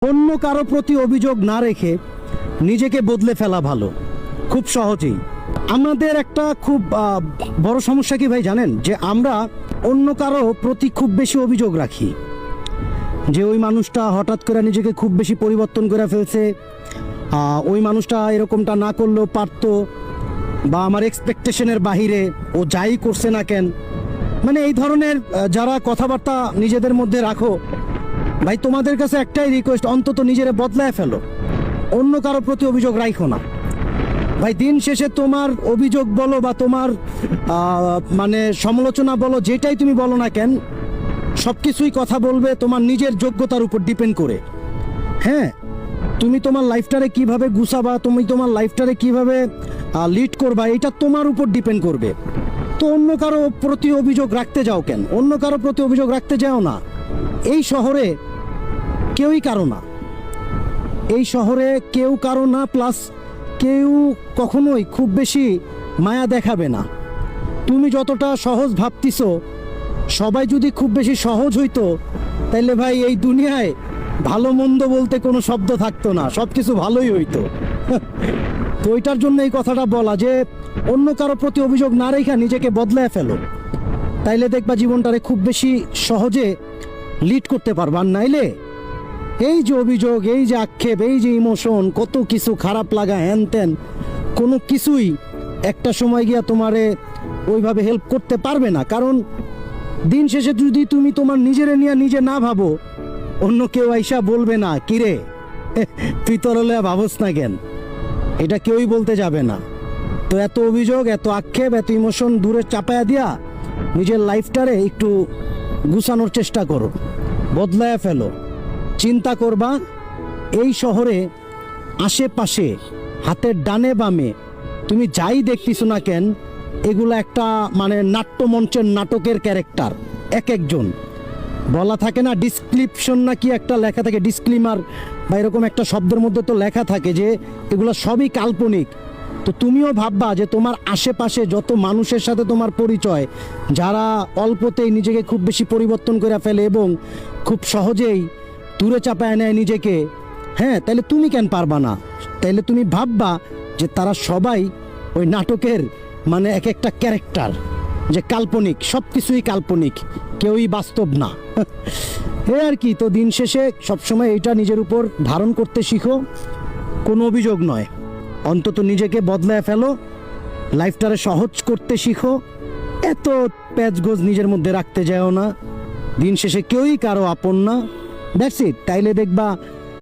অন্য কারো প্রতি অভিযোগ না রেখে নিজেকে বদলে ফেলা ভালো, খুব সহজেই। আমাদের একটা খুব বড় সমস্যা কি ভাই জানেন, যে আমরা অন্য কারো প্রতি খুব বেশি অভিযোগ রাখি, যে ওই মানুষটা হঠাৎ করে নিজেকে খুব বেশি পরিবর্তন করে ফেলছে, ওই মানুষটা এরকমটা না করলেও পারতো, বা আমার এক্সপেকটেশনের বাহিরে ও যাই করছে না কেন, মানে এই ধরনের যারা কথাবার্তা নিজেদের মধ্যে রাখো, ভাই তোমাদের কাছে একটাই রিকোয়েস্ট, অন্তত নিজেরে বদলায় ফেলো, অন্য কারো প্রতি অভিযোগ রাখো না। ভাই দিন শেষে তোমার অভিযোগ বলো বা তোমার মানে সমালোচনা বলো, যেটাই তুমি বলো না কেন, সব কিছুই কথা বলবে তোমার নিজের যোগ্যতার উপর ডিপেন্ড করে। হ্যাঁ, তুমি তোমার লাইফটারে কিভাবে গুছাবা, তুমি তোমার লাইফটারে কিভাবে লিড করবা, এটা তোমার উপর ডিপেন্ড করবে। তো অন্য কারো প্রতি অভিযোগ রাখতে যাও কেন? অন্য কারো প্রতি অভিযোগ রাখতে যাও না। এই শহরে কেউই কারো না, এই শহরে কেউ কারো না, প্লাস কেউ কখনোই খুব বেশি মায়া দেখাবে না। তুমি যতটা সহজ ভাবতিছো, সবাই যদি খুব বেশি সহজ হইতো, তাইলে ভাই এই দুনিয়ায় ভালো মন্দ বলতে কোনো শব্দ থাকতো না, সব কিছু ভালোই হইতো। তো ওইটার জন্য এই কথাটা বলা, যে অন্য কারো প্রতি অভিযোগ না রেখা নিজেকে বদলায় ফেলো, তাইলে দেখবা জীবনটারে খুব বেশি সহজে লিড করতে পারবা। আর নাইলে এই যে অভিযোগ, এই যে আক্ষেপ, এই যে ইমোশন, কত কিছু খারাপ লাগা, হ্যান ত্যান, কোনো কিছুই একটা সময় গিয়া তোমারে ওইভাবে হেল্প করতে পারবে না। কারণ দিন শেষে যদি তুমি তোমার নিজেরে নিয়ে নিজে না ভাবো, অন্য কেউ আইসা বলবে না কিরে তুই তোর হলে ভাবস না কেন, এটা কেউই বলতে যাবে না। তো এত অভিযোগ, এত আক্ষেপ, এত ইমোশন দূরে চাপায়া দিয়া নিজের লাইফটারে একটু গুছানোর চেষ্টা করো, বদলায় ফেলো। চিন্তা করবা, এই শহরে আশেপাশে হাতের ডানে বামে তুমি যাই দেখতেছো না কেন, এগুলো একটা মানে নাট্যমঞ্চের নাটকের ক্যারেক্টার। এক একজন বলা থাকে না, ডিসক্রিপশন না কি একটা লেখা থাকে, ডিসক্লিমার বা এরকম একটা শব্দের মধ্যে তো লেখা থাকে যে এগুলো সবই কাল্পনিক। তো তুমিও ভাববা যে তোমার আশেপাশে যত মানুষের সাথে তোমার পরিচয়, যারা অল্পতেই নিজেকে খুব বেশি পরিবর্তন করে ফেলে এবং খুব সহজেই দূরে চাপায় নেয় নিজেকে, হ্যাঁ, তাহলে তুমি কেন পারবা না? তাইলে তুমি ভাববা যে তারা সবাই ওই নাটকের মানে এক একটা ক্যারেক্টার, যে কাল্পনিক, সব কিছুই কাল্পনিক, কেউই বাস্তব না। এ আর কি। তো দিন শেষে সবসময় এটা নিজের উপর ধারণ করতে শিখো, কোনো অভিযোগ নয়, অন্তত নিজেকে বদলায় ফেলো, লাইফটারে সহজ করতে শিখো, এত প্যাচগোজ নিজের মধ্যে রাখতে যাও না। দিন শেষে কেউই কারো আপন না, দ্যাটস ইট। তাইলে দেখবা